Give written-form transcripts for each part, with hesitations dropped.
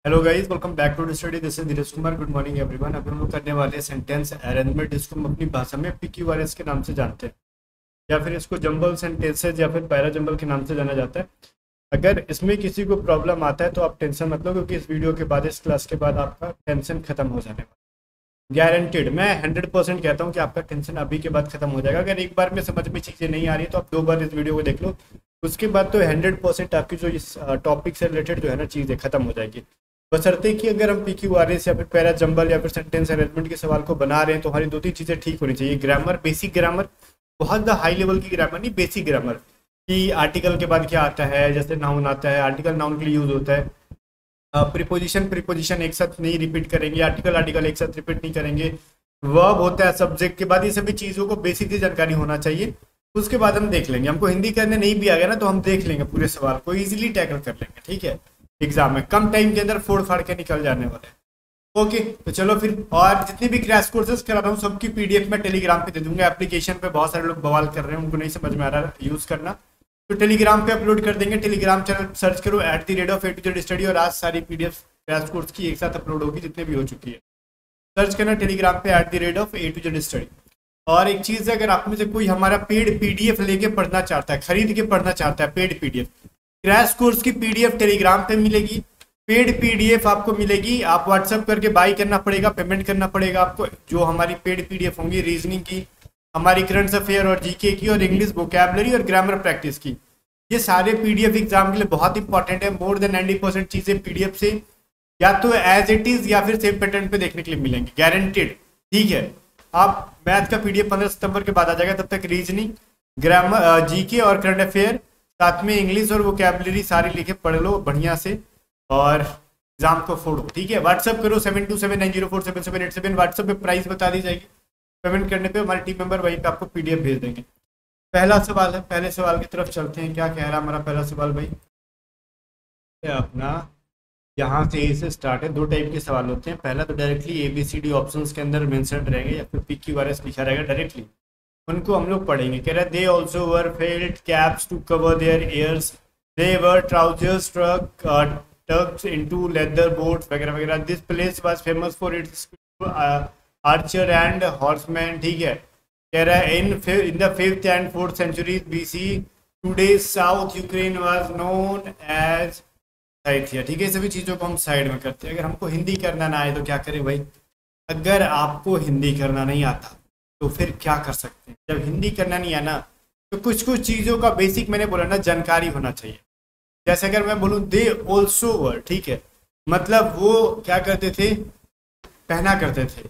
Hello guys, welcome back to study. This is Dheeraj Kumar. Good morning everyone. अभी हम लोग करने वाले हैं सेंटेंस अरेंजमेंट, जिसको हम अपनी भाषा में पीक्यूआरएस के नाम से जानते हैं, या फिर इसको जंबल सेंटेंसेज या फिर पैरा जंबल के नाम से जाना जाता है। अगर इसमें किसी को प्रॉब्लम आता है तो आप टेंशन मत लो, क्योंकि इस वीडियो के बाद, इस क्लास के बाद आपका टेंशन खत्म हो जाने वाला है। गारंटेड, मैं 100% कहता हूँ कि आपका टेंशन अभी के बाद खत्म हो जाएगा। अगर एक बार में समझ में चीज़ें नहीं आ रही तो आप 2 बार इस वीडियो को देख लो, उसके बाद तो 100% आपकी जो इस टॉपिक से रिलेटेड जो है ना चीज़ें खत्म हो जाएगी। बशर्ते कि अगर हम पीक्यूआरएस या फिर पैरा जंबल या फिर सेंटेंस अरेंजमेंट के सवाल को बना रहे हैं तो हमारी 2-3 चीज़ें ठीक होनी चाहिए। ग्रामर, बेसिक ग्रामर, बहुत ज़्यादा हाई लेवल की ग्रामर नहीं, बेसिक ग्रामर कि आर्टिकल के बाद क्या आता है, जैसे नाउन आता है, आर्टिकल नाउन के लिए यूज होता है। प्रीपोजिशन प्रीपोजिशन एक साथ नहीं रिपीट करेंगे, आर्टिकल आर्टिकल एक साथ रिपीट नहीं करेंगे। वर्ब होता है सब्जेक्ट के बाद, ये सभी चीज़ों को बेसिक जानकारी होना चाहिए। उसके बाद हम देख लेंगे। हमको हिंदी करने नहीं भी आ गया ना तो हम देख लेंगे, पूरे सवाल को इजीली टैकल कर लेंगे। ठीक है, एग्जाम में कम टाइम के अंदर फोड़ फाड़ के निकल जाने वाले हैं। ओके, तो चलो फिर। और जितनी भी क्रैश कोर्सेज करा रहा हूँ सबकी पीडीएफ में टेलीग्राम पे दे दूंगा। एप्लीकेशन पे बहुत सारे लोग बवाल कर रहे हैं, उनको नहीं समझ में आ रहा है यूज करना, तो टेलीग्राम पे अपलोड कर देंगे। टेलीग्राम चैनल सर्च करो @A2Z स्टडी, और आज सारी पीडीएफ क्रैश कोर्स की एक साथ अपलोड होगी, जितने भी हो चुकी है। सर्च करना टेलीग्राम पे @A2Z स्टडी। और एक चीज है, अगर आप में से कोई हमारा पेड पीडीएफ लेके पढ़ना चाहता है, खरीद के पढ़ना चाहता है, पेड पीडीएफ, क्रैश कोर्स की पीडीएफ टेलीग्राम पे मिलेगी। पेड पीडीएफ आपको मिलेगी, आप व्हाट्सएप करके बाई करना पड़ेगा, पेमेंट करना पड़ेगा आपको। जो हमारी पेड पीडीएफ होंगी रीजनिंग की, हमारी करंट अफेयर और जीके की, और इंग्लिश वोकैबुलरी और ग्रामर प्रैक्टिस की, ये सारे पीडीएफ एग्जाम के लिए बहुत इंपॉर्टेंट है। मोर देन 90% चीजें पीडीएफ से या तो एज इट इज या फिर सेम पैटर्न पे देखने के लिए मिलेंगे, गारंटेड। ठीक है, आप मैथ का पीडीएफ 15 सितंबर के बाद आ जाएगा, तब तक रीजनिंग, ग्रामर, जीके और करंट अफेयर, साथ में इंग्लिश और वोकैबुलरी सारी लिखे पढ़ लो बढ़िया से, और एग्जाम को फोड़ो। ठीक है, व्हाट्सअप करो 7279047787। व्हाट्सअप पे प्राइस बता दी जाएगी, पेमेंट करने पे हमारे टीम मेंबर वहीं पे आपको पीडीएफ भेज देंगे। पहला सवाल है, पहले सवाल की तरफ चलते हैं। क्या कह रहा है हमारा पहला सवाल भाई? ये अपना यहाँ से ए से स्टार्ट है। 2 टाइप के सवाल होते हैं। पहला तो डायरेक्टली ABCD ऑप्शंस के अंदर मेंशन रहेंगे, या फिर PQRS लिखा रहेगा डायरेक्टली, उनको हम लोग पढ़ेंगे। कह रहा है they also were felt caps to cover their ears, they were trousers tucked into leather boats वगैरह वगैरह। This place was famous for its archer and horseman. ठीक है, कह रहा है in the 5th and 4th centuries BC, today's South Ukraine was known as Scythia। ठीक है, सभी चीज़ों को हम साइड में करते हैं। अगर हमको हिंदी करना ना आए तो क्या करें भाई? अगर आपको हिंदी करना नहीं आता तो फिर क्या कर सकते हैं? जब हिंदी करना नहीं आना तो कुछ कुछ चीज़ों का बेसिक, मैंने बोला ना, जानकारी होना चाहिए। जैसे अगर मैं बोलूँ दे ऑल्सो वर, ठीक है, मतलब वो क्या करते थे? पहना करते थे।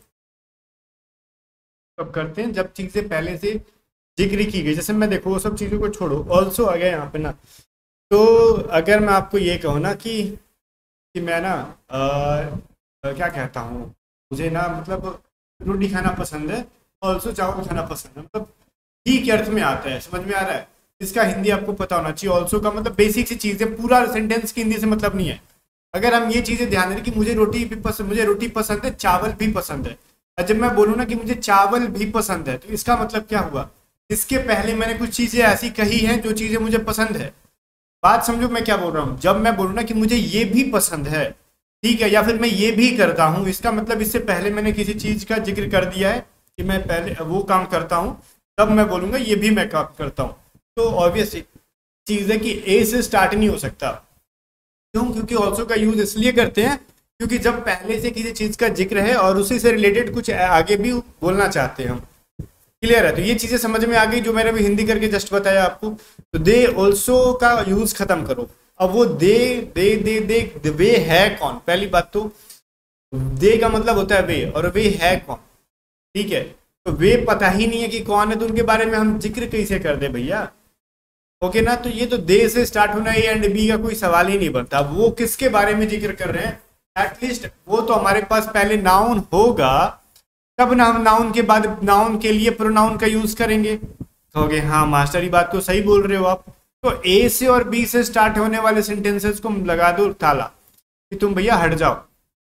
कब करते हैं? जब चीज़ें पहले से जिक्र की गई। जैसे मैं देखो वो सब चीज़ों को छोड़ो, ऑल्सो आ गया यहाँ पे ना, तो अगर मैं आपको ये कहूँ ना कि मैं ना क्या कहता हूँ, मुझे ना मतलब रोटी खाना पसंद है, ऑल्सो चावल खाना पसंद है, मतलब ही के अर्थ में आता है। समझ में आ रहा है? इसका हिंदी आपको पता होना चाहिए। ऑल्सो का मतलब बेसिक सी चीज़ है, पूरा सेंटेंस की हिंदी से मतलब नहीं है। अगर हम ये चीज़ें ध्यान दें कि मुझे रोटी भी पसंद, मुझे रोटी पसंद है, चावल भी पसंद है, और जब मैं बोलूँ ना कि मुझे चावल भी पसंद है, तो इसका मतलब क्या हुआ? इसके पहले मैंने कुछ चीज़ें ऐसी कही हैं जो चीज़ें मुझे पसंद है। बात समझो मैं क्या बोल रहा हूँ। जब मैं बोलूँ ना कि मुझे ये भी पसंद है, ठीक है, या फिर मैं ये भी करता हूँ, इसका मतलब इससे पहले मैंने किसी चीज़ का जिक्र कर दिया है कि मैं पहले वो काम करता हूँ, तब मैं बोलूँगा ये भी मैं काम करता हूँ। तो ऑब्वियस चीज़ है कि ए से स्टार्ट नहीं हो सकता। क्यों? क्योंकि ऑल्सो का यूज इसलिए करते हैं क्योंकि जब पहले से किसी चीज़ का जिक्र है और उसी से रिलेटेड कुछ आगे भी बोलना चाहते हैं हम। क्लियर है? तो ये चीज़ें समझ में आ गई जो मैंने भी हिंदी करके जस्ट बताया आपको। तो दे ऑल्सो का यूज खत्म करो। अब वो दे वे है कौन? पहली बात तो दे का मतलब होता है वे, और वे है कौन? ठीक है, तो वे पता ही नहीं है कि कौन है, तो उनके बारे में हम जिक्र कैसे कर दे भैया? ओके ना, तो ये तो दे से स्टार्ट होना, ए एंड बी का कोई सवाल ही नहीं बनता। वो किसके बारे में जिक्र कर रहे हैं? एटलीस्ट वो तो हमारे पास पहले नाउन होगा, तब ना हम नाउन के बाद नाउन के लिए प्रोनाउन का यूज करेंगे। कहोगे हाँ मास्टर, ये बात तो सही बोल रहे हो आप। तो ए से और बी से स्टार्ट होने वाले सेंटेंसेस को लगा दो ताला कि तुम भैया हट जाओ।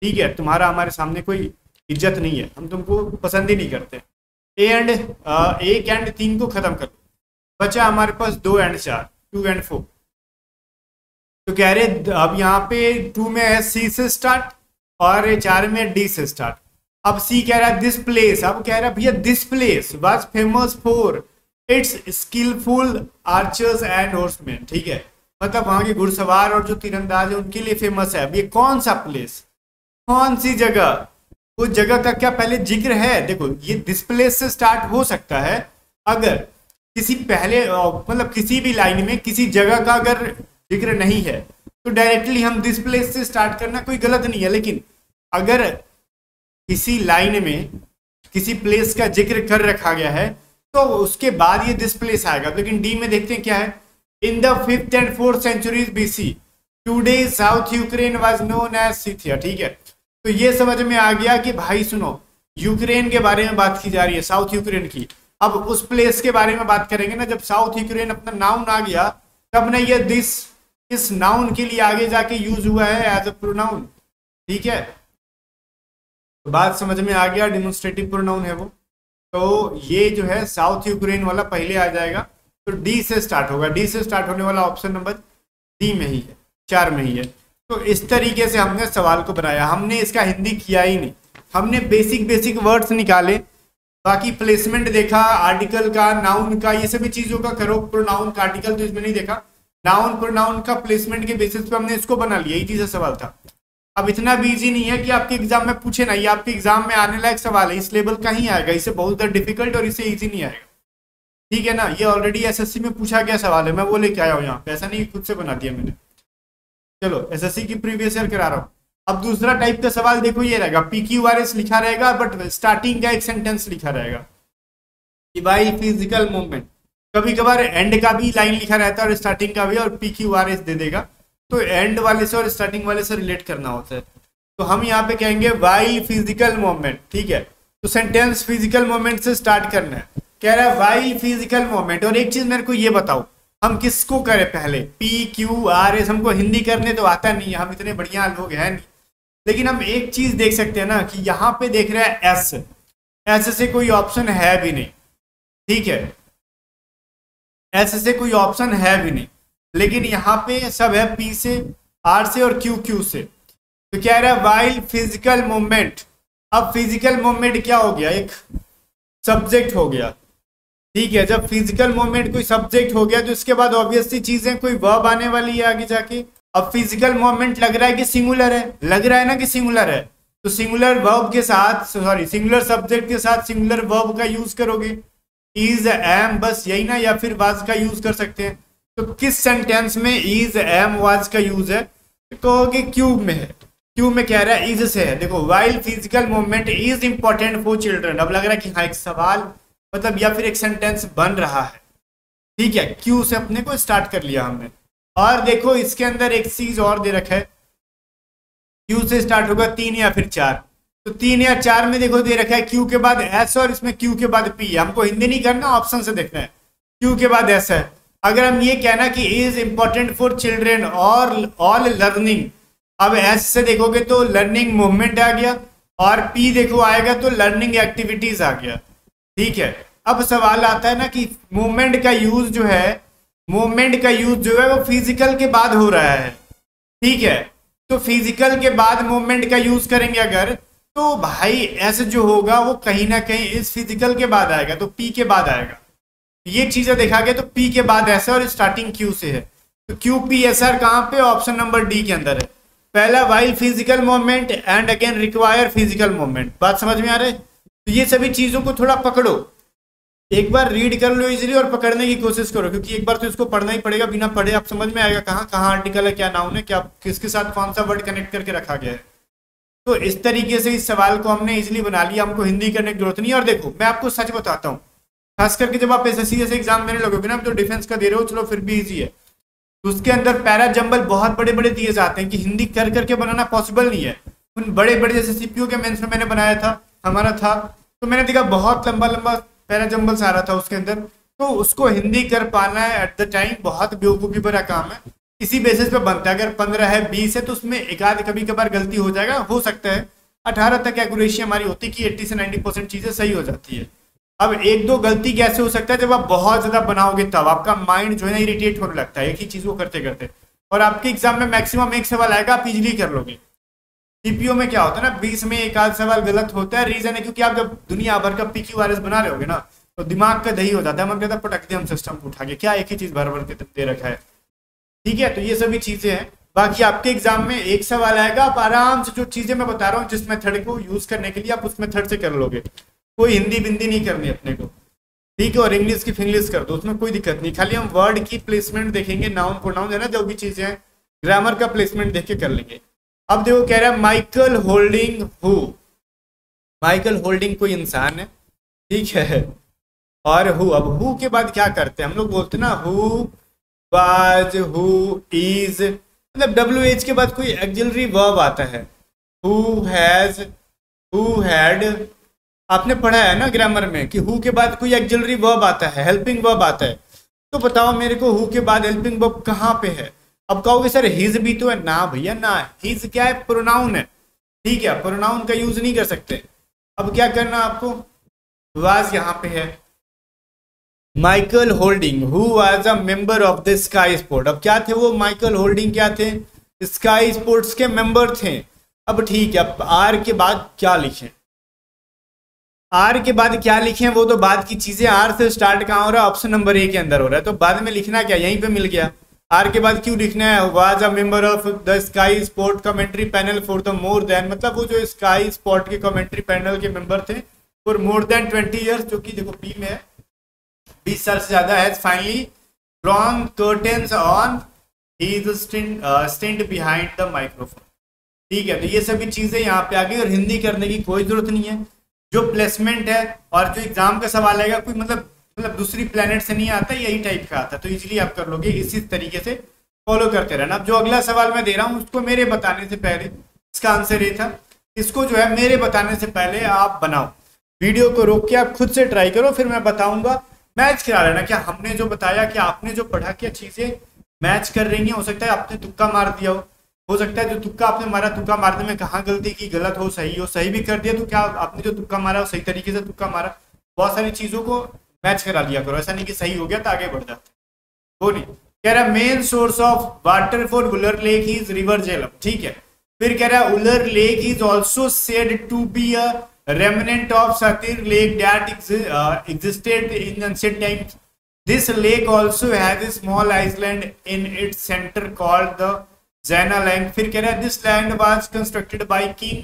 ठीक है, तुम्हारा हमारे सामने कोई इज्जत नहीं है, हम तुमको पसंद ही नहीं करते। एक एंड 3 को खत्म कर दो, बचा हमारे पास 2 एंड 4, 2 एंड 4। तो कह रहे अब यहाँ पे 2 में है सी से स्टार्ट और 4 में डी से स्टार्ट। अब सी कह रहा है दिस प्लेस, अब कह रहा है भैया this place was famous for its skilful archers and horseman. ठीक है, मतलब वहां के घुड़सवार और जो तीरंदाज है उनके लिए फेमस है। अब ये कौन सा प्लेस, कौन सी जगह, उस जगह का क्या पहले जिक्र है? देखो ये दिस प्लेस से स्टार्ट हो सकता है अगर किसी पहले मतलब किसी भी लाइन में किसी जगह का अगर जिक्र नहीं है तो डायरेक्टली हम दिस प्लेस से स्टार्ट करना कोई गलत नहीं है। लेकिन अगर किसी लाइन में किसी प्लेस का जिक्र कर रखा गया है तो उसके बाद ये दिस प्लेस आएगा। लेकिन डी में देखते हैं क्या है, in the 5th and 4th centuries BC today south Ukraine was known as Scythia. ठीक है, तो ये समझ में आ गया कि भाई सुनो यूक्रेन के बारे में बात की जा रही है, साउथ यूक्रेन की। अब उस प्लेस के बारे में बात करेंगे ना, जब साउथ यूक्रेन अपना नाउन आ गया तब ना ये दिस इस नाउन के लिए आगे जाके यूज हुआ है एज अ प्रोनाउन। ठीक है, तो बात समझ में आ गया, डिमोन्स्ट्रेटिव प्रोनाउन है वो। तो ये जो है साउथ यूक्रेन वाला पहले आ जाएगा, तो डी से स्टार्ट होगा। डी से स्टार्ट होने वाला ऑप्शन नंबर डी में ही है, 4 में ही है। तो इस तरीके से हमने सवाल को बनाया, हमने इसका हिंदी किया ही नहीं, हमने बेसिक वर्ड्स निकाले, बाकी प्लेसमेंट देखा, आर्टिकल का, नाउन का, ये सभी चीजों का करो। प्रोनाउन का आर्टिकल तो इसमें नहीं देखा, नाउन प्रोनाउन का प्लेसमेंट के बेसिस पे हमने इसको बना लिया। इजी सा सवाल था। अब इतना भी इजी नहीं है कि आपके एग्जाम में पूछे ना, ये आपके एग्जाम में आने लायक सवाल है, इस लेवल का ही आएगा, इससे बहुत ज्यादा डिफिकल्ट और इससे इजी नहीं आएगा। ठीक है ना, ये ऑलरेडी एसएससी में पूछा गया सवाल है, मैं वो लेके आया हूँ यहाँ पे, ऐसा नहीं खुद से बना दिया मैंने। चलो एसएससी की प्रीवियस ईयर करा रहा हूँ। अब दूसरा टाइप का सवाल देखो, ये रहेगा PQRS लिखा रहेगा बट स्टार्टिंग का एक सेंटेंस लिखा रहेगा कि भाई फिजिकल मूवमेंट, कभी कभार एंड का भी लाइन लिखा रहता है और स्टार्टिंग का भी, और PQRS दे देगा, तो एंड वाले से और स्टार्टिंग वाले से रिलेट करना होता है। तो हम यहाँ पे कहेंगे वाई फिजिकल मूवमेंट। ठीक है, तो सेंटेंस फिजिकल मूवमेंट से स्टार्ट करना है। कह रहा है वाई फिजिकल मूवमेंट। और एक चीज मेरे को ये बताओ, हम किसको करें पहले, PQRS? हमको हिंदी करने तो आता नहीं है, हम इतने बढ़िया लोग हैं नहीं, लेकिन हम एक चीज देख सकते हैं ना कि यहाँ पे देख रहे हैं एस, एस से कोई ऑप्शन है भी नहीं। ठीक है, एस से कोई ऑप्शन है भी नहीं, लेकिन यहाँ पे सब है P से, R से और Q से। तो क्या रहा है वाइल फिजिकल मूवमेंट। अब फिजिकल मूवमेंट क्या हो गया, एक सब्जेक्ट हो गया। ठीक है, जब फिजिकल मूवमेंट कोई सब्जेक्ट हो गया तो इसके बाद ऑब्वियसली चीजें कोई वर्ब आने वाली है आगे जाके। अब फिजिकल मूवमेंट लग रहा है कि सिंगुलर है, लग रहा है ना कि सिंगुलर है, तो सिंगुलर वर्ब के साथ, सॉरी सिंगुलर सब्जेक्ट के साथ सिंगुलर वर्ब का यूज करोगे, इज एम, बस यही ना, या फिर वाज का यूज कर सकते हैं। तो किस सेंटेंस में इज एम वाज का यूज है, तो कहोगे क्यूब में है। क्यूब में कह रहा है इज से है। देखो while physical movement is important for children. अब लग रहा है कि हाँ एक सवाल मतलब या फिर एक सेंटेंस बन रहा है। ठीक है, क्यू से अपने को स्टार्ट कर लिया हमने। और देखो इसके अंदर एक चीज और दे रखा है, क्यू से स्टार्ट होगा 3 या फिर 4। तो 3 या 4 में देखो दे रखा है क्यू के बाद एस और इसमें क्यू के बाद पी है। हमको हिंदी नहीं करना, ऑप्शन से देखना है। क्यू के बाद एस है। अगर हम ये कहना कि इज इंपॉर्टेंट फॉर चिल्ड्रेन और ऑल लर्निंग, अब एस से देखोगे तो लर्निंग मूवमेंट आ गया, और पी देखो आएगा तो लर्निंग एक्टिविटीज आ गया। ठीक है, अब सवाल आता है ना कि मूवमेंट का यूज जो है, मूवमेंट का यूज जो है वो फिजिकल के बाद हो रहा है। ठीक है, तो फिजिकल के बाद मूवमेंट का यूज करेंगे अगर, तो भाई एस जो होगा वो कहीं ना कहीं इस फिजिकल के बाद आएगा, तो पी के बाद आएगा। ये चीजें देखा गया, तो पी के बाद एस और स्टार्टिंग क्यू से है। तो क्यू पी एस आर कहाँ पे, ऑप्शन नंबर डी के अंदर है। पहला while physical movement and again require physical movement. बात समझ में आ रहा है? तो ये सभी चीजों को थोड़ा पकड़ो, एक बार रीड कर लो इजीली और पकड़ने की कोशिश करो, क्योंकि एक बार तो इसको पढ़ना ही पड़ेगा, बिना पढ़े आप समझ में आएगा कहाँ कहाँ आर्टिकल है, क्या नाउन है, क्या किसके साथ कौन सा वर्ड कनेक्ट करके रखा गया है। तो इस तरीके से इस सवाल को हमने इजीली बना लिया, हमको हिंदी करने की जरूरत नहीं है। और देखो मैं आपको सच बताता हूँ, खास करके जब आप एसएससी जैसे एग्जाम देने लगोगे ना, तो डिफेंस का दे रहे हो चलो फिर भी ईजी है, तो उसके अंदर पैरा जंबल बहुत बड़े बड़े दिए जाते हैं कि हिंदी कर करके बनाना पॉसिबल नहीं है। उन बड़े बड़े जैसे सीपीयू के मेंस में मैंने बनाया था, हमारा था, तो मैंने देखा बहुत लंबा लंबा पैरा जंबल्स आ रहा था उसके अंदर, तो उसको हिंदी कर पाना है एट द टाइम बहुत बेवकूफ़ी भरा काम है। इसी बेसिस पे बनता है, अगर 15 है 20 है तो उसमें एक आध कभी कभार गलती हो जाएगा, हो सकता है 18 तक एक्यूरेसी हमारी होती है कि 80 से 90% चीज़ें सही हो जाती है। अब एक दो गलती कैसे हो सकता है, जब आप बहुत ज़्यादा बनाओगे तब आपका माइंड जो है ना इरिटेट होने लगता है एक ही चीज़ को करते करते, और आपके एग्जाम में मैक्सिमम एक सवाल आएगा, आप इजीली कर लोगे। सीपीओ में क्या होता है ना, 20 में एक आध सवाल गलत होता है, रीजन है क्योंकि आप जब दुनिया भर का PQRS बना रहे होगे ना तो दिमाग का दही हो जाता है, मन कहता है पटक दे हम सिस्टम को उठा के, क्या एक ही चीज भर भर के दे रखा है। ठीक है, तो ये सभी चीजें हैं। बाकी आपके एग्जाम में एक सवाल आएगा, आप आराम से जो चीजें मैं बता रहा हूँ जिस मेथड को यूज करने के लिए आप उस मेथड से कर लोगे, कोई हिंदी बिंदी नहीं करनी अपने को। ठीक है, और इंग्लिश की फिंग्लिश कर दो, उसमें कोई दिक्कत नहीं, खाली हम वर्ड की प्लेसमेंट देखेंगे, नाउन प्रोनाउन है ना, जो भी चीजें हैं ग्रामर का प्लेसमेंट देख के कर लेंगे। अब देखो कह रहा है Michael holding who, Michael holding कोई इंसान है, ठीक है, और हु, अब हु के बाद क्या करते हैं हम लोग, बोलते हैं ना हु वाज, हु इज, मतलब WH के बाद कोई एक्सिलरी वर्ब आता है, हु हैज, हु हैड, आपने पढ़ा है ना ग्रामर में कि हु के बाद कोई एक्सिलरी वर्ब आता है, हेल्पिंग वर्ब आता है। तो बताओ मेरे को हु के बाद हेल्पिंग वर्ब कहाँ पे है। अब कहोगे सर हिज भी तो है, ना भैया ना, हिज क्या है, प्रोनाउन है, ठीक है, प्रोनाउन का यूज नहीं कर सकते। अब क्या करना आपको, वाज यहाँ पे है, Michael holding who was a member of the sky sport. अब क्या थे वो, माइकल होल्डिंग क्या थे, स्काई स्पोर्ट्स के मेंबर थे। अब ठीक है, अब आर के बाद क्या लिखें, आर के बाद क्या लिखें वो तो बाद की चीजें, आर से स्टार्ट कहाँ हो रहा है, ऑप्शन नंबर ए के अंदर हो रहा है, तो बाद में लिखना क्या, यहीं पे मिल गया। आर के बाद क्यों लिखना है, was a member of the sky sport commentary panel for the more than, मतलब वो जो स्काई स्पोर्ट के कमेंट्री पैनल के मेंबर थे फॉर मोर देन 20 ईयर्स, जो कि देखो पी में है 20 साल से ज्यादा, has finally drawn curtains on his stand behind the microphone. ठीक है, तो ये सभी चीजें यहाँ पे आ गई और हिंदी करने की कोई जरूरत नहीं है। जो प्लेसमेंट है और जो एग्जाम का सवाल आएगा कोई मतलब दूसरी प्लेनेट से नहीं आता, यही टाइप का आता है, तो इजीली आप कर लोगे, इसी तरीके से फॉलो करते रहना। अब जो अगला सवाल मैं दे रहा हूँ उसको मेरे बताने से पहले, इसका आंसर ये था, इसको जो है मेरे बताने से पहले आप बनाओ, वीडियो को रोक के आप खुद से ट्राई करो, फिर मैं बताऊंगा, मैच करा लेना, क्या हमने जो बताया, क्या आपने जो पढ़ा, क्या चीजें मैच कर रही हैं। हो सकता है आपने तुक्का मार दिया हो सकता है जो तुक्का आपने मारा, तुक्का मारने में कहाँ गलती की, गलत हो सही भी कर दिया, तो क्या आपने जो तुक्का मारा वो सही तरीके से तुक्का मारा। बहुत सारी चीजों को मैच करा लिया करो, ऐसा नहीं कि सही हो गया तो आगे बढ़ जाते वो नहीं। कह रहा है main source of water for Wular lake is river Jhelum, ठीक है। फिर कह रहा है Wular lake is also said to be a remnant of Satir Lake that existed in ancient times. This lake also has a small island in its center called the Jaina land. फिर कह रहा है this land was constructed by King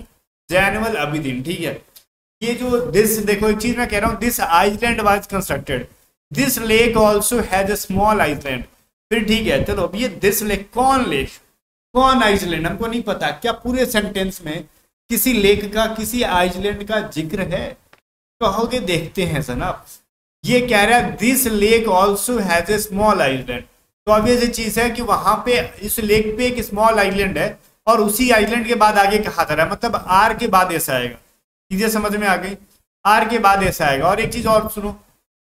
Jainal Abidin, ठीक है। ये जो this, देखो एक चीज मैं कह रहा हूँ, this island was constructed, this lake also has a small island। फिर ठीक है, चलो अब ये this lake, कौन लेक, कौन आइसलैंड, हमको नहीं पता, क्या पूरे सेंटेंस में किसी लेक का, किसी आइसलैंड का जिक्र है, कहोगे देखते हैं जनाब। ये कह रहा है this lake also has a small island, तो ऑब्वियस चीज है कि वहां पे इस लेक पे एक स्मॉल आइलैंड है और उसी आइलैंड के बाद आगे कहा जा रहा है, मतलब आर के बाद ऐसा आएगा, चीजें समझ में आ गई, आर के बाद ऐसा आएगा। और एक चीज और सुनो,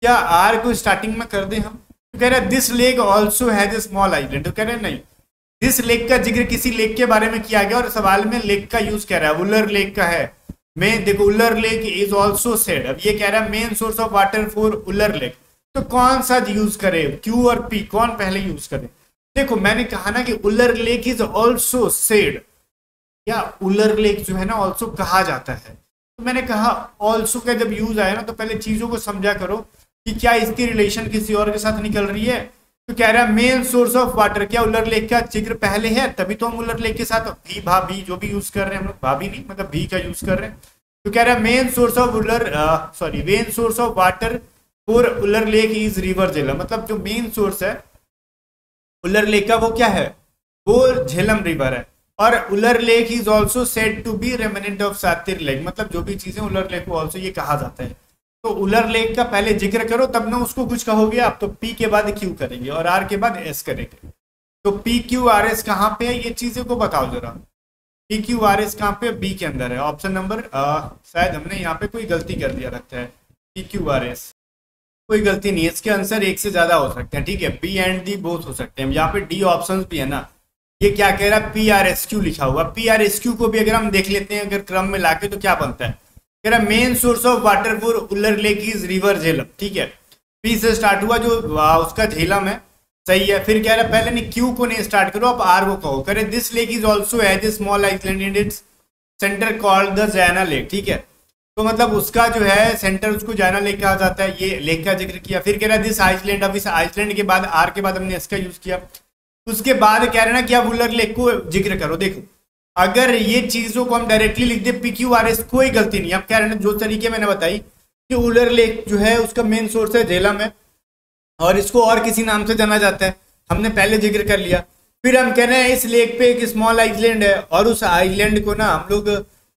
क्या आर को स्टार्टिंग में कर दे हम, तो कह रहा है this lake also has a small island, तो कह रहे हैं नहीं, दिस लेक का जिक्र किसी लेक के बारे में किया गया और सवाल में लेक का यूज कह रहा है, उलर लेक का है। मैं देखो उलर लेक इज ऑल्सो सेड, अब ये कह रहा है main source of water for Wular lake, तो कौन सा यूज करे, क्यू और पी, कौन पहले यूज करे। देखो मैंने कहा ना कि उलर लेक इज ऑल्सो सेड, या उलर लेक जो है ना ऑल्सो कहा जाता है, तो मैंने कहा ऑल्सो का जब यूज आया ना तो पहले चीजों को समझा करो कि क्या इसकी रिलेशन किसी और के साथ निकल रही है। तो कह रहा है मेन सोर्स ऑफ वाटर, क्या उलर लेक का जिक्र पहले है, तभी तो हम उलर लेक के साथ भी, भाभी जो भी यूज कर रहे हैं हम लोग, भाभी नहीं मतलब भी का यूज कर रहे हैं। तो कह रहा है main source of main source of water for Wular lake is river Jhelum, मतलब जो मेन सोर्स है उलर लेक का वो क्या है, वो झेलम रिवर है। और Wular lake is also said to be remnant of Satir lake, मतलब जो भी चीजें उलर लेक को ऑल्सो ये कहा जाता है। तो उलर लेक का पहले जिक्र करो तब ना उसको कुछ कहोगे आप, तो पी के बाद क्यू करेंगे और आर के बाद एस करेंगे। तो पी क्यू आर एस कहाँ पे है, ये चीजें को बताओ जरा, पी क्यू आर एस कहाँ पे, बी के अंदर है, ऑप्शन नंबर शायद हमने यहाँ पे कोई गलती कर दिया लगता है, पी क्यू आर एस कोई गलती नहीं है, इसके आंसर एक से ज्यादा हो सकते हैं, ठीक है, बी एंड डी बोथ हो सकते हैं, यहाँ पे डी ऑप्शन भी है ना। ये क्या कह रहा है, पी आर एस क्यू लिखा हुआ, पी आर एस क्यू को भी अगर हम देख लेते हैं अगर क्रम में लाके, तो क्या बनता है, कह रहा main source of water for Wular lake is river Jhelum, ठीक है, पी से स्टार्ट हुआ जो उसका झेलम है, सही है। फिर कह रहा है पहले नहीं क्यू को नहीं स्टार्ट करो, आप आर को कहो। करे this lake is also has a small island in its centre called the जैना लेक। ठीक है, तो मतलब उसका जो है सेंटर उसको जैना लेक कहा जाता है, ये लेक का जिक्र किया। फिर कह रहा है दिस आइसलैंड, अब इस आइसलैंड के बाद आर के बाद हमने इसका यूज किया। उसके बाद कह रहे ना कि आप वुलर लेक को जिक्र करो। देखो अगर ये चीजों को हम डायरेक्टली लिख दे PQRS कोई गलती नहीं। अब कह रहे हैं जो तरीके मैंने बताई कि वुलर लेक जो है उसका मेन सोर्स है झेलम है और इसको और किसी नाम से जाना जाता है, हमने पहले जिक्र कर लिया। फिर हम कह रहे हैं इस लेक पे एक स्मॉल आइलैंड है और उस आइलैंड को ना हम लोग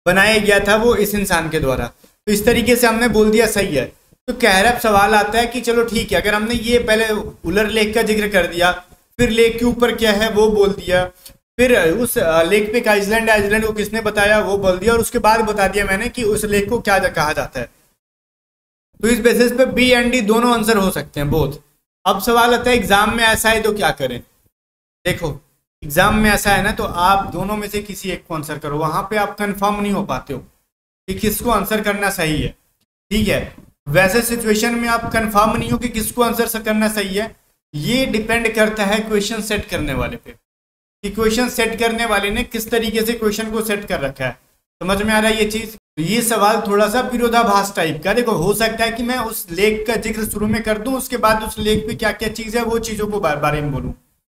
बनाया गया था वो इस इंसान के द्वारा, तो इस तरीके से हमने बोल दिया सही है। तो कह रहा सवाल आता है कि चलो ठीक है, अगर हमने ये पहले वुलर लेक का जिक्र कर दिया, फिर लेक के ऊपर क्या है वो बोल दिया, फिर उस लेक पे एक आइसलैंड है, आइसलैंड को किसने बताया वो बोल दिया, और उसके बाद बता दिया मैंने कि उस लेक को क्या कहा जाता है। तो इस बेसिस पे बी एंड डी दोनों आंसर हो सकते हैं, बोथ। अब सवाल आता है एग्जाम में ऐसा है तो क्या करें। देखो एग्जाम में ऐसा है ना तो आप दोनों में से किसी एक को आंसर करो, वहां पे आप कंफर्म नहीं हो पाते हो कि किसको आंसर करना सही है। ठीक है, वैसे सिचुएशन में आप कंफर्म नहीं हो कि किसको आंसर करना सही है। ये डिपेंड करता है क्वेश्चन सेट करने वाले पे कि क्वेश्चन सेट करने वाले ने किस तरीके से क्वेश्चन को सेट कर रखा है। समझ में आ रहा है ये चीज। तो ये सवाल थोड़ा सा विरोधाभास टाइप का। देखो हो सकता है कि मैं उस लेख का जिक्र शुरू में कर दूं, उसके बाद उस लेख पे क्या क्या चीज है वो चीजों को बारे में बोलूं,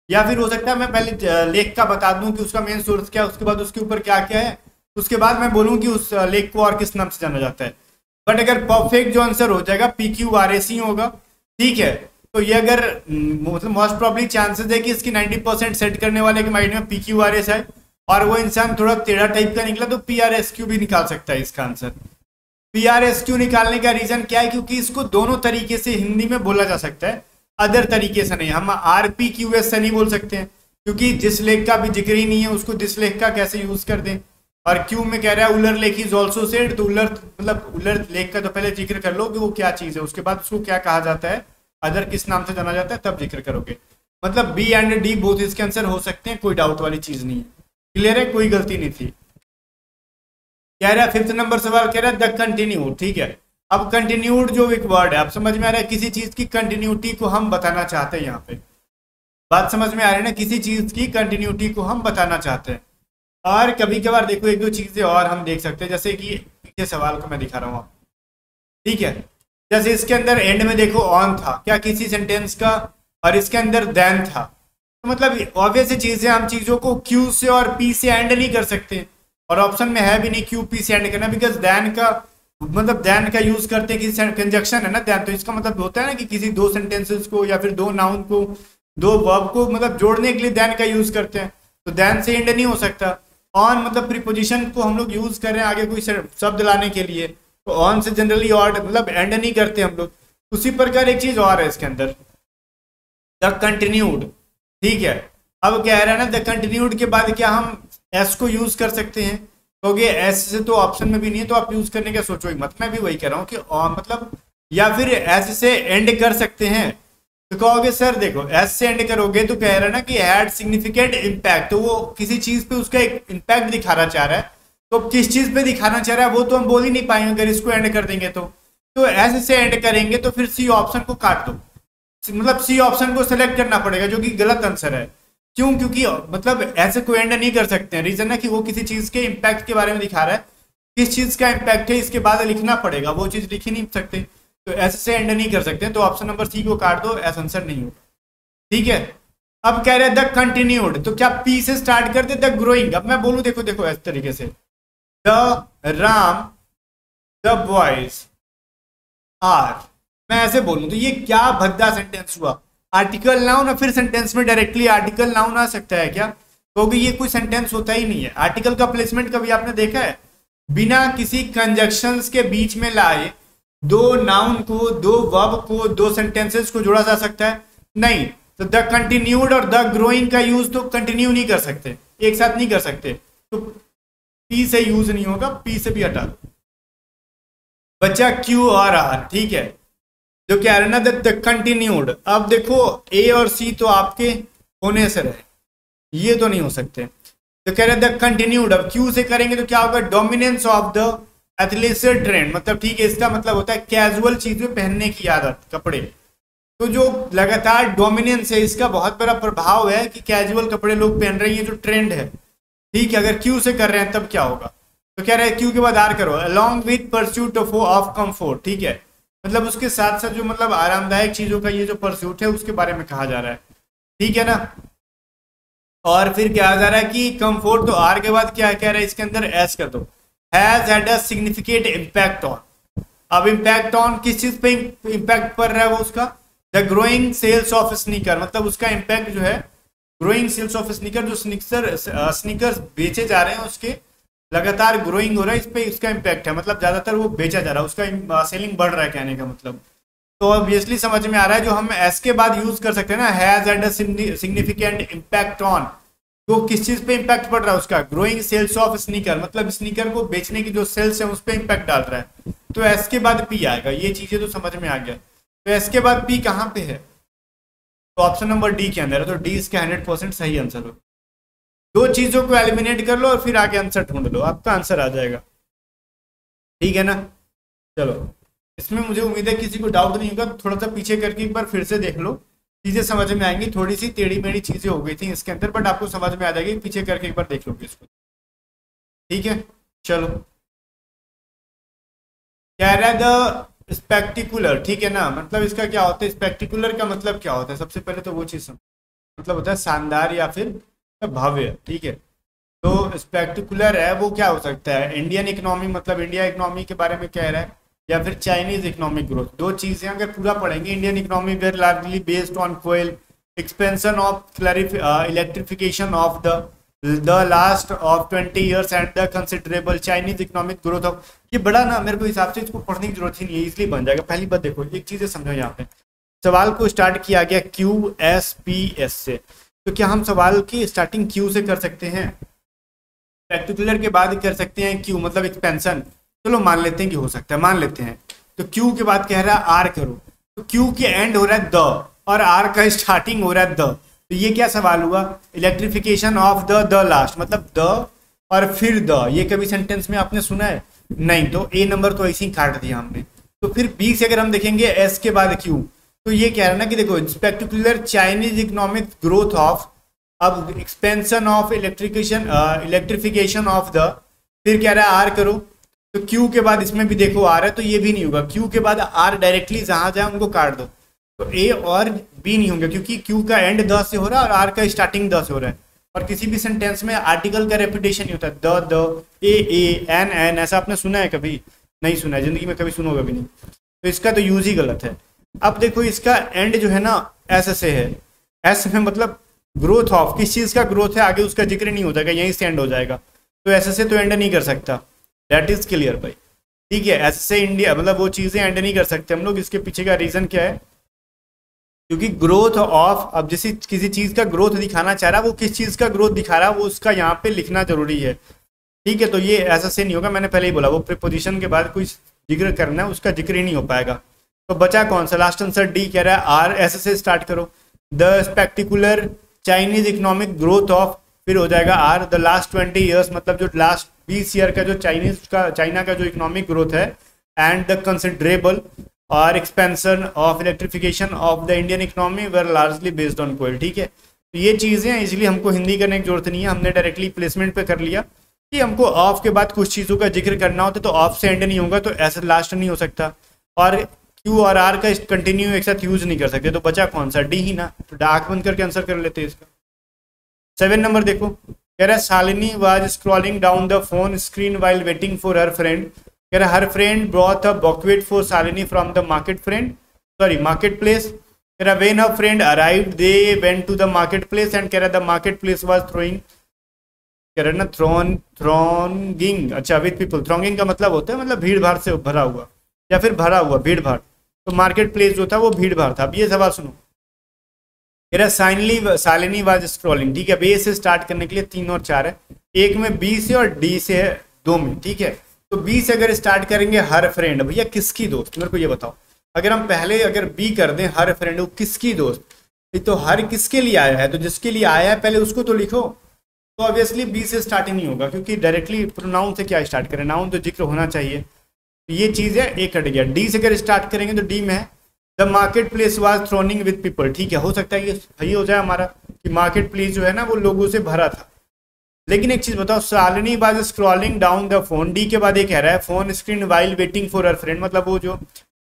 या फिर हो सकता है मैं पहले लेख का बता दूं कि उसका मेन सोर्स क्या है, उसके बाद उसके ऊपर क्या क्या है, उसके बाद मैं बोलूं कि उस लेख को और किस नाम से जाना जाता है। बट अगर परफेक्ट जो आंसर हो जाएगा PQRS ही होगा। ठीक है, तो ये अगर मतलब मोस्ट प्रॉब्ली चांसेस है कि इसकी 90% सेट करने वाले के माइंड में PQRS है और वो इंसान थोड़ा टेढ़ा टाइप का निकला तो PRSQ भी निकाल सकता है इसका आंसर। PRSQ निकालने का रीजन क्या है, क्योंकि इसको दोनों तरीके से हिंदी में बोला जा सकता है, अदर तरीके से नहीं। हम RPQS से नहीं बोल सकते हैं क्योंकि जिस लेख का भी जिक्र ही नहीं है उसको जिस लेख का कैसे यूज कर दें। और क्यू में कह रहा है Wular lake is also said, तो उलर मतलब उलर लेक का तो पहले जिक्र कर लो कि वो क्या चीज है, उसके बाद उसको क्या कहा जाता है, अदर किस नाम से जाना जाता है, तब जिक्र करोगे। मतलब बी एंड डी बोथ इसके आंसर हो सकते हैं, कोई डाउट वाली चीज नहीं है। क्लियर है, कोई गलती नहीं थी। कह रहा है 5th नंबर सवाल कह रहा है द कंटिन्यूड। ठीक है, अब कंटिन्यूड जो एक वर्ड है, आप समझ में आ रहा है, किसी चीज की कंटिन्यूटी को हम बताना चाहते हैं। यहाँ पे बात समझ में आ रही है ना, किसी चीज की कंटिन्यूटी को हम बताना चाहते हैं। और कभी कभार देखो एक दो चीजें और हम देख सकते हैं, जैसे कि पीछे सवाल को मैं दिखा रहा हूँ। ठीक है, जैसे इसके अंदर एंड में देखो ऑन था क्या किसी सेंटेंस का, और इसके अंदर देन था, तो मतलब ऑब्वियस चीज है, हम चीजों को क्यू से और पी से एंड नहीं कर सकते, और ऑप्शन में है भी नहीं क्यू पी से एंड करना, बिकॉज देन का मतलब देन का यूज करते हैं, किसी कंजक्शन है ना देन, तो इसका मतलब होता है ना कि किसी दो सेंटेंसेस को या फिर दो नाउन को दो वर्ब को मतलब जोड़ने के लिए देन का यूज करते हैं, तो देन से एंड नहीं हो सकता। ऑन मतलब प्रीपोजिशन को हम लोग यूज कर रहे हैं आगे कोई शब्द लाने के लिए, तो ऑन से जनरली और मतलब एंड नहीं करते हम लोग। उसी प्रकार एक चीज और है इसके अंदर, द कंटिन्यूड। ठीक है, अब कह रहा है ना द कंटिन्यूड के बाद क्या हम एस को यूज कर सकते हैं, क्योंकि एस से तो ऑप्शन में भी नहीं है, तो आप यूज करने का सोचो ही मत। मैं भी वही कह रहा हूँ कि मतलब या फिर एस से एंड कर सकते हैं, तो कहोगे सर देखो एस से एंड करोगे तो कह रहा है ना कि हैड सिग्निफिकेंट इम्पैक्ट, तो वो किसी चीज पे उसका एक इम्पैक्ट दिखाना चाह रहा है, तो किस चीज पे दिखाना चाह रहा है वो तो हम बोल ही नहीं पाएंगे अगर इसको एंड कर देंगे। तो एस से एंड करेंगे तो फिर सी ऑप्शन को काट दो, मतलब सी ऑप्शन को सेलेक्ट करना पड़ेगा, जो कि गलत आंसर है। क्यों? क्योंकि मतलब ऐसे को एंड नहीं कर सकते हैं, रीजन है कि वो किसी चीज के इम्पैक्ट के बारे में दिखा रहा है, किस चीज का इम्पैक्ट है इसके बाद लिखना पड़ेगा, वो चीज लिख ही नहीं सकते, तो ऐसे से एंड नहीं कर सकते, तो ऑप्शन नंबर सी को काट दो, ऐसा आंसर नहीं होगा। ठीक है, अब कह रहे हैं द कंटिन्यूड, तो क्या पी से स्टार्ट करते द ग्रोइंग। अब मैं बोलूं देखो देखो इस तरीके से, the Ram the boys are, मैं ऐसे बोलूं तो ये क्या भद्दा सेंटेंस हुआ। आर्टिकल नाउन और फिर सेंटेंस में डायरेक्टली आर्टिकल नाउन आ सकता है क्या? क्योंकि ये कोई सेंटेंस होता ही नहीं है। आर्टिकल का प्लेसमेंट कभी आपने देखा है? बिना किसी कंजक्शंस के बीच में लाए दो नाउन को, दो वर्ब को, दो सेंटेंसेस को जोड़ा जा सकता है? नहीं। तो द कंटिन्यूड और द ग्रोइंग का यूज तो कंटिन्यू नहीं कर सकते, एक साथ नहीं कर सकते, तो पी से यूज नहीं होगा, पी से भी हटा दो, बच्चा क्यू और आर। ठीक है, जो कह रहे ना द कंटिन्यूड, अब देखो ए और सी तो आपके होने से रहे, ये तो नहीं हो सकते, तो कह रहे द कंटिन्यूड। अब क्यू से करेंगे तो क्या होगा? Dominance of the athletic trend, मतलब ठीक है, इसका मतलब होता है कैजुअल चीजें पहनने की आदत, कपड़े। तो जो लगातार डोमिनेंस है इसका बहुत बड़ा प्रभाव है कि कैजुअल कपड़े लोग पहन रहे हैं, ये जो ट्रेंड है, ठीक है। अगर क्यू से कर रहे हैं तब क्या होगा, तो कह रहे हैं क्यू के बाद आर करो, along with pursuit of comfort, ठीक है। मतलब उसके साथ साथ जो मतलब आरामदायक चीजों का ये जो परस्यूट है उसके बारे में कहा जा रहा है, ठीक है ना। और फिर क्या जा रहा है कि कंफर्ट, तो आर के बाद क्या कह रहा है इसके अंदर, एस कर दो, has had a significant impact on. अब इम्पैक्ट ऑन किस चीज पे इम्पैक्ट पड़ रहा है वो उसका, the growing sales of sneaker, मतलब उसका इम्पैक्ट जो है ग्रोइंग सेल्स ऑफ स्नीकर, जो स्नीकर्स बेचे जा रहे हैं उसके लगातार ग्रोइंग हो रहा है, इस पे इसका इम्पैक्ट है, मतलब ज्यादातर वो बेचा जा रहा है, उसका सेलिंग बढ़ रहा है कहने का मतलब। तो ऑब्वियसली समझ में आ रहा है, जो हम एस के बाद यूज कर सकते हैं ना, has had a significant impact on, तो किस चीज पे इम्पैक्ट पड़ रहा है उसका, ग्रोइंग सेल्स ऑफ स्नीकर, मतलब स्नीकर को बेचने की जो सेल्स है उस पर इम्पैक्ट डाल रहा है। तो एस के बाद पी आएगा, ये चीजें तो समझ में आ गया। तो एस के बाद पी कहाँ पे है, तो ऑप्शन नंबर डी के अंदर है, तो डी इसका 100% सही आंसर हो। दो चीजों को एलिमिनेट कर लो और फिर आगे आंसर ढूंढ लो, आपका आंसर आ जाएगा, ठीक है ना। चलो, इसमें मुझे उम्मीद है किसी को डाउट नहीं होगा, थोड़ा सा पीछे करके एक बार फिर से देख लो, चीजें समझ में आएंगी। थोड़ी सी टेढ़ी मेढ़ी चीजें हो गई थी इसके अंदर, बट आपको समझ में आ जाएगी, पीछे करके एक बार देख लोगे इसको, ठीक है। चलो, कह रहा है द स्पेक्टिकुलर, ठीक है ना, मतलब इसका क्या होता है, स्पेक्टिकुलर का मतलब क्या होता है, सबसे पहले तो वो चीज मतलब होता है शानदार या फिर भव्य, ठीक है। तो स्पेक्टिकुलर है वो क्या हो सकता है, इंडियन इकोनॉमी, मतलब इंडिया इकोनॉमी के बारे में कह रहा है, या फिर चाइनीज इकोनॉमिक ग्रोथ, दो चीजें अगर पूरा पढ़ेंगे। Indian economy were largely based on coal, expansion of electrification of the last of 20 years and the considerable Chinese economic growth of, ये बड़ा ना मेरे को हिसाब से इसको पढ़ने की जरूरत ही नहीं है, इसलिए बन जाएगा। पहली बात देखो, एक चीजें समझो, यहाँ पे सवाल को स्टार्ट किया गया क्यू एस पी एस से, तो क्या हम सवाल की स्टार्टिंग क्यू से कर सकते हैं, पर्टिकुलर के बाद कर सकते हैं क्यू मतलब एक्सपेंशन, चलो मान लेते हैं कि हो सकता है, मान लेते हैं। तो क्यू के बाद कह रहा है आर करो, तो क्यू के एंड हो रहा है द और आर का स्टार्टिंग हो रहा है द, तो ये क्या सवाल हुआ, इलेक्ट्रिफिकेशन ऑफ द लास्ट, मतलब द और फिर द, ये कभी सेंटेंस में आपने सुना है नहीं, तो ए नंबर तो ऐसे ही काट दिया हमने। तो फिर बी से अगर हम देखेंगे एस के बाद क्यू, तो ये कह रहा है ना कि देखो particular Chinese economic growth of, अब expansion of electrification of the, फिर कह रहा है आर करो, तो क्यू के बाद इसमें भी देखो आर है, तो ये भी नहीं होगा, क्यू के बाद आर डायरेक्टली जहां जाए उनको काट दो, तो ए और बी नहीं होंगे, क्योंकि क्यू का एंड द से हो रहा है और आर का स्टार्टिंग द से हो रहा है। और किसी भी सेंटेंस में आर्टिकल का रेपिटेशन नहीं होता, द ए एन एन, ऐसा आपने सुना है कभी, नहीं सुना है जिंदगी में, कभी सुनोगे भी नहीं, तो इसका तो यूज ही गलत है। अब देखो इसका एंड जो है ना एस से है, एस में मतलब ग्रोथ ऑफ, किस चीज का ग्रोथ है आगे उसका जिक्र नहीं हो जाएगा, यहीं से एंड हो जाएगा, तो एस से तो एंड नहीं कर सकता, दैट इज क्लियर भाई, ठीक है। एस से इंडिया मतलब वो चीजें एंड नहीं कर सकते हम लोग, इसके पीछे का रीजन क्या है, क्योंकि ग्रोथ ऑफ, अब जैसे किसी चीज का ग्रोथ दिखाना चाह रहा है, वो किस चीज का ग्रोथ दिखा रहा है वो उसका यहाँ पे लिखना जरूरी है, ठीक है। तो ये ऐसा से नहीं होगा, मैंने पहले ही बोला, वो प्रीपोजिशन के बाद कोई जिक्र करना है उसका जिक्र ही नहीं हो पाएगा। तो बचा कौन सा, लास्ट आंसर डी कह रहा है आर, ऐसे से स्टार्ट करो, the spectacular Chinese economic growth of, फिर हो जाएगा आर, द लास्ट 20 years, मतलब जो लास्ट 20 ईयर का जो चाइना का जो इकोनॉमिक ग्रोथ है, एंड द कंसिडरेबल और expansion of electrification of the Indian economy were largely based on कोयल, ठीक है। तो ये चीजें हैं, इसलिए हमको हिंदी करने की जरूरत नहीं है, हमने डायरेक्टली प्लेसमेंट पे कर लिया कि हमको ऑफ के बाद कुछ चीजों का जिक्र करना होता है, तो ऑफ से एंड नहीं होगा, तो ऐसा लास्ट नहीं हो सकता, और क्यू और आर का कंटिन्यू एक साथ यूज नहीं कर सकते, तो बचा कौन सा, डी ही ना, तो आंख बंद करके आंसर कर लेते हैं इसका। 7 नंबर देखो, कह रहा है Shalini was scrolling down the phone screen while waiting for her friend, कह रहा है her friend brought a buckwheat for Shalini from the market place, कह रहा when her friend arrived they went to the market place, and कह रहा the market place was throwing, कह रहा ना थ्रोंगिंग, अच्छा विद पीपल, थ्रोंगिंग का मतलब होता है मतलब भीड़ भाड़ से भरा हुआ या फिर भरा हुआ भीड़ भाड़, तो मार्केट प्लेस जो था वो भीड़ भाड़ था। अब ये सवाल सुनो, कह रहा शालिनी वाज स्क्रॉलिंग, ठीक है। बी से स्टार्ट करने के लिए 3 और 4 है, एक में बी से और डी से है 2 में, ठीक है। तो बी से अगर स्टार्ट करेंगे हर फ्रेंड, भैया किसकी दोस्त, मेरे को ये बताओ, अगर हम पहले अगर बी कर दें हर फ्रेंड, वो किसकी दोस्त, तो हर किसके लिए आया है, तो जिसके लिए आया है पहले उसको तो लिखो, तो ऑब्वियसली बी से स्टार्ट ही नहीं होगा, क्योंकि डायरेक्टली प्रोनाउन से क्या स्टार्ट करें, नाउन तो जिक्र होना चाहिए, तो ये चीज है, एक हट गया। डी से अगर स्टार्ट करेंगे तो डी में है the market place was थ्रोनिंग with people, ठीक है, हो सकता है ये सही हो जाए हमारा कि मार्केट प्लेस जो है ना वो लोगों से भरा था। लेकिन एक चीज बताओ, Shalini was scrolling down the phone, D के बाद ये कह रहा है phone screen while waiting for her friend, मतलब वो जो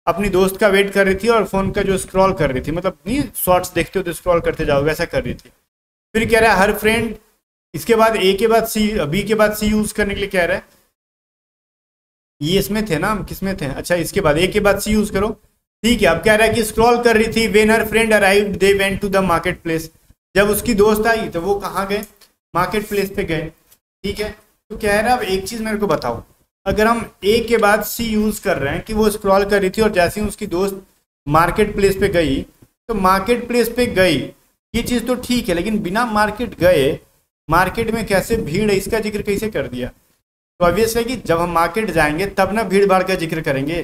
अपनी दोस्त का वेट कर रही थी और फोन का जो स्क्रॉल कर रही थी, मतलब नहीं शॉर्ट्स देखते हो तो स्क्रॉल करते जाओ, वैसा कर रही थी। फिर कह रहा है हर फ्रेंड, इसके बाद ए के बाद सी, बी के बाद सी यूज करने के लिए कह रहा है, ये इसमें थे ना, हम किसमें थे, अच्छा इसके बाद ए के बाद सी यूज करो, ठीक है। अब कह रहा है कि स्क्रॉल कर रही थी, when her friend arrived they went to the market place, जब उसकी दोस्त आई तो वो कहाँ गए, मार्केट प्लेस पे गए, ठीक है। तो कह रहा है अब एक चीज मेरे को बताओ, अगर हम ए के बाद सी यूज कर रहे हैं कि वो स्क्रॉल कर रही थी और जैसे ही उसकी दोस्त मार्केट प्लेस पे गई, तो मार्केट प्लेस पे गई ये चीज तो ठीक है, लेकिन बिना मार्केट गए मार्केट में कैसे भीड़ है इसका जिक्र कैसे कर दिया। तो ऑब्वियस है कि जब हम मार्केट जाएंगे तब ना भीड़ भाड़ का जिक्र करेंगे,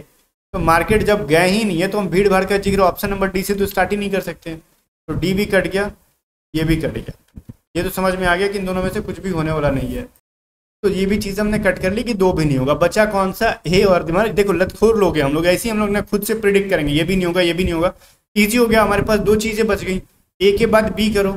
तो मार्केट जब गए ही नहीं है तो हम भीड़ भाड़ का जिक्र ऑप्शन नंबर डी से तो स्टार्ट ही नहीं कर सकते। तो डी भी कट गया, ये भी कट गया, ये तो समझ में आ गया कि इन दोनों में से कुछ भी होने वाला नहीं है। तो ये भी चीज़ हमने कट कर ली कि दो भी नहीं होगा, बचा कौन सा, ए और दिमाग। देखो लतखोर लोग हैं हम लोग, ऐसे ही हम लोग ना खुद से प्रिडिक्ट करेंगे ये भी नहीं होगा ये भी नहीं होगा, ईजी हो गया, हमारे पास दो चीज़ें बच गई, ए के बाद बी करो।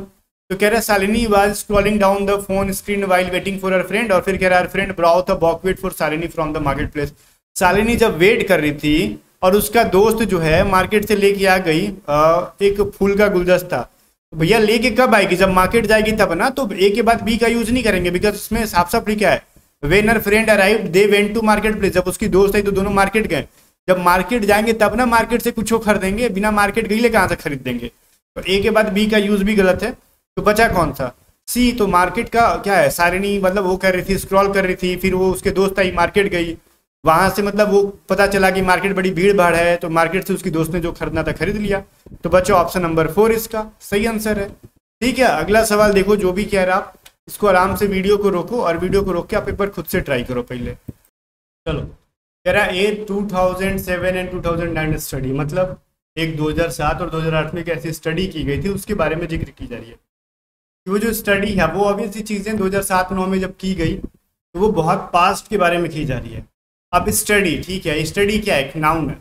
तो कह रहा है Shalini was scrolling down the phone screen while waiting for her friend, और फिर कह रहा है her friend brought a buckwheat for Shalini from the market place. Shalini जब वेट कर रही थी और उसका दोस्त जो है मार्केट से लेके आ गई एक फूल का गुलदस्ता, तो भैया लेके कब आएगी, जब मार्केट जाएगी तब ना। तो ए के बाद बी का यूज नहीं करेंगे, बिकॉज इसमें साफ साफ लिखा है when her friend arrived they went to market place, जब उसकी दोस्त आई तो दोनों मार्केट गए, जब मार्केट जाएंगे तब ना मार्केट से कुछ खरीदेंगे, बिना मार्केट गई ले कहाँ से खरीद देंगे। तो ए के बाद बी का यूज भी गलत है, तो बचा कौन सा, सी। तो मार्केट का क्या है, शालिनी मतलब वो कर रही थी, स्क्रॉल कर रही थी, फिर वो उसके दोस्त आई मार्केट गई, वहां से मतलब वो पता चला कि मार्केट बड़ी भीड़ भाड़ है, तो मार्केट से उसकी दोस्त ने जो खरीदना था खरीद लिया। तो बच्चों ऑप्शन नंबर 4 इसका सही आंसर है, ठीक है। अगला सवाल देखो, जो भी कह रहा आप इसको आराम से वीडियो को रोको और वीडियो को रोक के आप एक बार खुद से ट्राई करो पहले। चलो कह रहा है 2007 एंड 2009 स्टडी, मतलब एक 2007 और 2008 में एक ऐसी स्टडी की गई थी उसके बारे में जिक्र की जा रही है। वो जो स्टडी है वो ऑब्वियसली चीज़ें 2007-9 में जब की गई तो वो बहुत पास्ट के बारे में की जा रही है। अब स्टडी, ठीक है, स्टडी क्या है, एक नाउन है,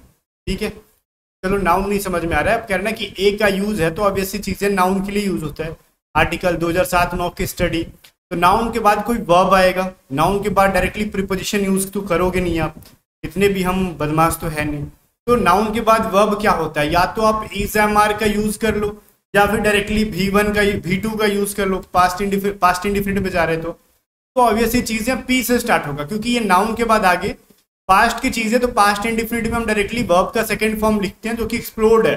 ठीक है। चलो नाउन नहीं समझ में आ रहा है, अब कह रहे हैं कि ए का यूज है तो ऑब्वियसली चीज़ें नाउन के लिए यूज होता है। आर्टिकल 2007-9 की स्टडी, तो नाउन के बाद कोई वर्ब आएगा, नाउन के बाद डायरेक्टली प्रीपोजिशन यूज तो करोगे नहीं आप, इतने भी हम बदमाश तो है नहीं। तो नाउन के बाद वर्ब क्या होता है, या तो आप इज एम आर का यूज कर लो या फिर डायरेक्टली V1 का V2 का यूज कर लो, पास्ट इंडिफिनिट पे जा रहे तो ऑब्वियसली चीजें पी से स्टार्ट होगा, क्योंकि ये नाउन के बाद आगे पास्ट की चीजें, तो पास्ट इंडिफिनिट में हम डायरेक्टली वर्ब का सेकंड फॉर्म लिखते हैं जो कि एक्सप्लोर्ड है।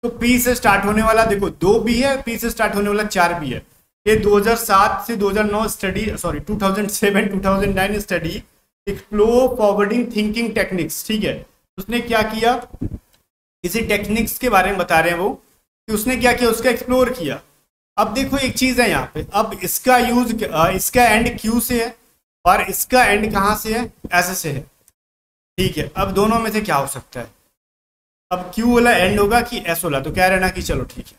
तो पी से स्टार्ट होने वाला देखो 2 भी है, पी से स्टार्ट होने वाला 4 भी है। ये 2007 से 2009 study, sorry 2007-2009 study explore forwarding thinking techniques, ठीक है। उसने क्या किया, इसी टेक्निक्स के बारे में बता रहे हैं वो कि उसने क्या किया, उसका एक्सप्लोर किया। अब देखो एक चीज है यहाँ पे, अब इसका यूज, इसका एंड क्यू से है और इसका एंड कहाँ से है, एस से है, ठीक है। अब दोनों में से क्या हो सकता है, अब क्यू वाला एंड होगा कि एस वाला, तो कह रहे ना कि चलो ठीक है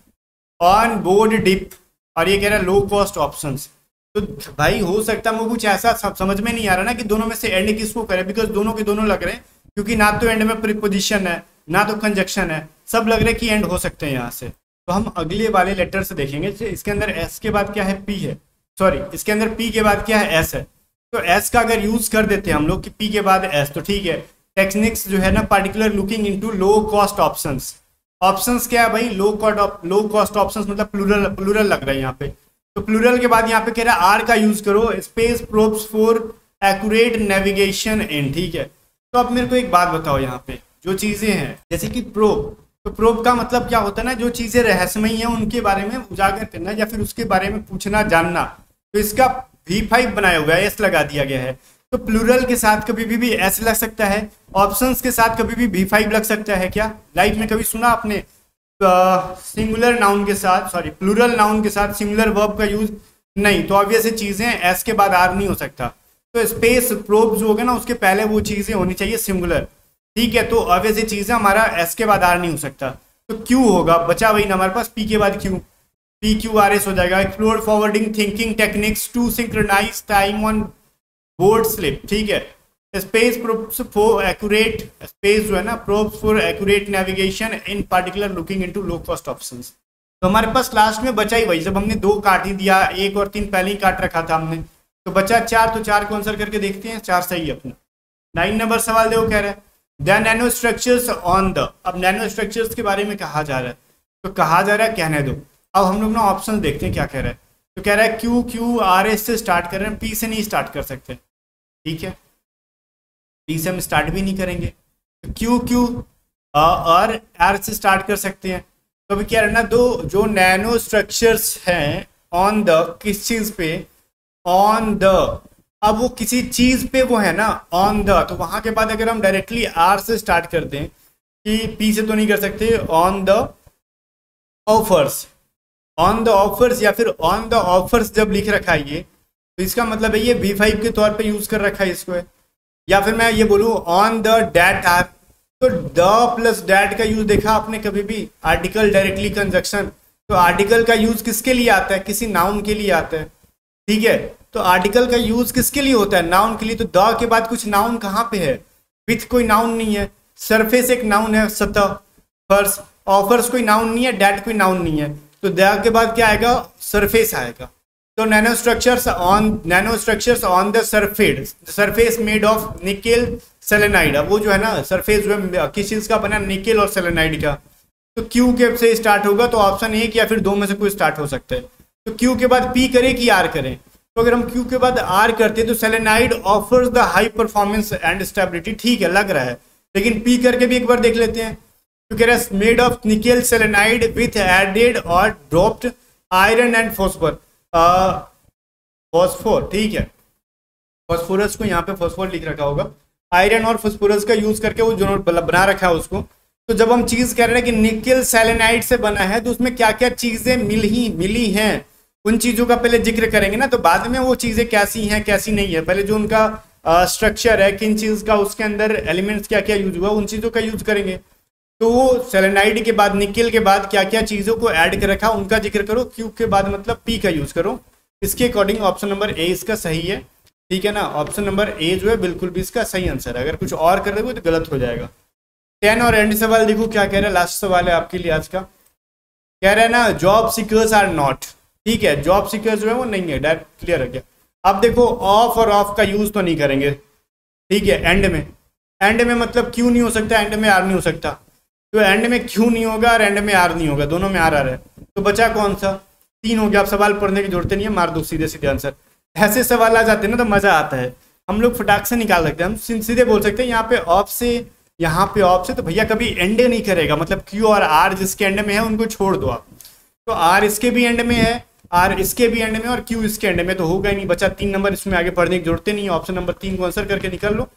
ऑन बोर्ड डिप, और ये कह रहा है लो कॉस्ट ऑप्शंस। तो भाई हो सकता है मुझे कुछ ऐसा समझ में नहीं आ रहा ना कि दोनों में से एंड किसको करे, बिकॉज दोनों के दोनों लग रहे हैं, क्योंकि ना तो एंड में प्रीपोजिशन है ना तो कंजक्शन है, सब लग रहे हैं कि एंड हो सकते हैं यहाँ से। तो हम अगले वाले लेटर से देखेंगे, इसके अंदर एस के बाद क्या है, पी है, सॉरी इसके अंदर पी के बाद क्या है, एस है। तो एस का अगर यूज कर देते हैं हम लोग कि पी के बाद एस, तो ठीक है। टेक्निक्स जो है ना, particular looking into low cost options. Options क्या है भाई, लो कॉस्ट ऑप्शंस, मतलब प्लूरल लग रहा है यहाँ पे। तो प्लूरल के बाद यहाँ पे कह रहा है आर का यूज करो, space probes for accurate navigation इन, ठीक है। तो अब मेरे को एक बात बताओ, यहाँ पे जो चीजें हैं जैसे कि प्रोब, तो प्रोब का मतलब क्या होता है ना, जो चीजें रहस्यमयी हैं उनके बारे में उजागर करना या फिर उसके बारे में पूछना जानना। तो इसका V5 बनाया हुआ है, एस लगा दिया गया है। तो प्लूरल के साथ कभी भी एस लग सकता है, ऑप्शंस के साथ कभी भी V5 लग सकता है। क्या लाइफ में कभी सुना आपने सिंगुलर नाउन के साथ, सॉरी प्लूरल नाउन के साथ सिंगुलर वर्ब का यूज? नहीं। तो ऑब्वियस चीजें एस के बाद आर नहीं हो सकता। तो स्पेस प्रोब जो होगा ना उसके पहले वो चीजें होनी चाहिए सिंगुलर, ठीक है। तो ऑब्वियस चीजें हमारा एस के बाद आर नहीं हो सकता, तो क्यू होगा, बचा वही ना हमारे पास, पी के बाद Q, P Q R S हो जाएगा। Explore forwarding thinking techniques to synchronise time on board slip, ठीक है। Space probes for accurate, space जो है ना probes for accurate navigation in particular looking into low cost options. तो हमारे पास last में बचा ही वही, जब हमने 2 काट ही दिया, 1 और 3 पहले ही काट रखा था हमने, तो बचा 4, तो 4 को आंसर करके देखते हैं। 4 सही है अपना। 9 नंबर सवाल देखो, कह रहा है the nano structures on the, अब नैनो स्ट्रक्चर्स के बारे में कहा जा रहा है, तो कहा जा रहा है कहने दो। अब हम लोग ना ऑप्शन देखते हैं क्या कह रहा है। तो कह रहा है क्यू क्यू आर एस से स्टार्ट कर रहे हैं, पी से नहीं स्टार्ट कर सकते, ठीक है, पी से हम स्टार्ट भी नहीं करेंगे। तो क्यू क्यू और आर से स्टार्ट कर सकते हैं। तो अभी क्या रहना, दो जो नैनो स्ट्रक्चर्स हैं ऑन द, किस चीज पे, ऑन द, अब वो किसी चीज पे वो है ना ऑन द, तो वहां के बाद अगर हम डायरेक्टली आर से स्टार्ट कर दें कि पी से तो नहीं कर सकते, on the offers, on the offers या फिर ऑन द ऑफर्स जब लिख रखा है ये, तो इसका मतलब है ये V5 के तौर पे यूज कर रखा है इसको है। या फिर मैं ये बोलूँ ऑन द डैट आर, तो द प्लस डैट का यूज देखा आपने कभी भी, आर्टिकल डायरेक्टली कंजक्शन, तो आर्टिकल का यूज किसके लिए आता है, किसी नाउन के लिए आता है, ठीक है। तो आर्टिकल का यूज किसके लिए होता है, नाउन के लिए। तो द के बाद कुछ नाउन कहाँ पे है, विथ कोई नाउन नहीं है, सरफेस एक नाउन है, सतह, फर्श, ऑफर्स कोई नाउन नहीं है, डैट कोई नाउन नहीं है, तो द के बाद क्या आएगा, सरफेस आएगा। तो nano structures on the surface made of nickel selenide, वो जो है ना सरफेस जो है किस चीज का बना, निकेल और सेलेनाइड का। तो क्यू के से स्टार्ट होगा, तो ऑप्शन 1 या फिर 2 में से कोई स्टार्ट हो सकता है। तो क्यू के बाद पी करें कि आर करें, तो अगर हम क्यू के बाद आर करते हैं तो selenide offers the high performance and stability, ठीक है लग रहा है, लेकिन पी करके भी एक बार देख लेते हैं। तो कह रहा है made of nickel selenide with added और dropped iron and phosphor, phosphor, ठीक है, फॉस्फोरस को यहाँ पे फॉस्फोर लिख रखा होगा, आयरन और फॉस्फोरस का यूज करके वो जो बना रखा है उसको। तो जब हम चीज कह रहे हैं कि निकेल सेलेनाइड से बना है, तो उसमें क्या क्या चीजें मिली हैं, उन चीजों का पहले जिक्र करेंगे ना, तो बाद में वो चीजें कैसी हैं कैसी नहीं है, पहले जो उनका स्ट्रक्चर है, किन चीज का उसके अंदर एलिमेंट्स क्या क्या यूज हुआ, उन चीजों का यूज करेंगे। तो वो सेलेनाइड के बाद, निकेल के बाद क्या क्या चीजों को ऐड कर रखा उनका जिक्र करो, क्यू के बाद मतलब पी का यूज करो। इसके अकॉर्डिंग ऑप्शन नंबर ए इसका सही है, ठीक है ना, ऑप्शन नंबर ए जो है बिल्कुल भी इसका सही आंसर है। अगर कुछ और कर दोगे तो गलत हो जाएगा। 10 और एंड सवाल देखो क्या कह रहा है, लास्ट सवाल है आपके लिए आज का। कह रहा है ना जॉब सीकर्स आर नॉट, ठीक है, जॉब सीकर्स जो है वो नहीं है, डायरेक्ट क्लियर है क्या। अब देखो ऑफ और ऑफ का यूज तो नहीं करेंगे, ठीक है, एंड में मतलब क्यों नहीं हो सकता, एंड में आर नहीं हो सकता, तो एंड में क्यों नहीं होगा और एंड में आर नहीं होगा, दोनों में आर आ रहा है, तो बचा कौन सा, 3 हो गया। आप सवाल पढ़ने की जरूरत नहीं है, मार दो सीधे सीधे आंसर। ऐसे सवाल आ जाते हैं ना तो मजा आता है, हम लोग फटाक से निकाल सकते हैं, हम सीधे बोल सकते हैं यहाँ पे ऑफ से, यहाँ पे ऑफ से, तो भैया कभी एंड नहीं करेगा, मतलब क्यू और आर जिसके एंड में है उनको छोड़ दो आप। तो आर इसके भी एंड में है, आर इसके भी एंड में और क्यू इसके एंड में, तो होगा ही नहीं, बचा 3 नंबर, इसमें आगे पढ़ने की जरूरत नहीं है, ऑप्शन नंबर 3 को आंसर करके निकल लो।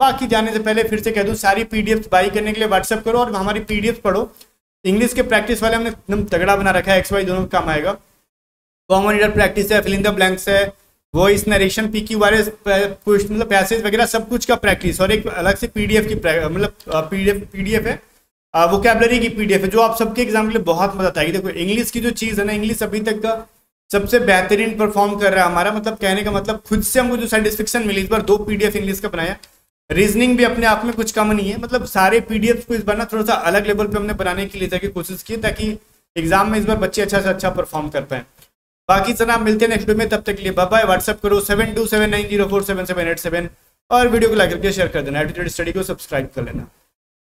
बाकी जाने से पहले फिर से कह दूं, सारी पीडीएफ बाई करने के लिए व्हाट्सएप करो और हमारी पीडीएफ पढ़ो। इंग्लिश के प्रैक्टिस वाले हमने एकदम तगड़ा बना रखा है, XY दोनों काम आएगा। कॉमन रीडर प्रैक्टिस है, फिल इन द ब्लैंक्स है, वॉइस नरेशन, PQ वाले मतलब पैसेज वगैरह सब कुछ का प्रैक्टिस, और एक अलग से पीडीएफ की मतलब पीडीएफ है, वोकैबुलरी की पीडीएफ है, जो आप सबके एग्जाम के लिए बहुत मदद आएगी। देखो इंग्लिश की जो चीज़ है ना, इंग्लिश अभी तक का सबसे बेहतरीन परफॉर्म कर रहा है हमारा, मतलब कहने का मतलब खुद से हमको जो सेटिस्फेक्शन मिली, इस बार 2 पीडीएफ इंग्लिश का बनाया। रीजनिंग भी अपने आप में कुछ कम नहीं है, मतलब सारे पीडीएफ को इस बार ना थोड़ा सा अलग लेवल पे हमने बनाने के लिए ताकि कोशिश की, ताकि एग्जाम में इस बार बच्चे अच्छा से अच्छा परफॉर्म कर पाए। बाकी जनाब मिलते हैं नेक्स्ट वीडियो में, तब तक के लिए बाय बाय। व्हाट्सएप करो 7279047787 और वीडियो को लाइक करके शेयर कर देना, एटीट्यूड स्टडी को सब्सक्राइब कर लेना।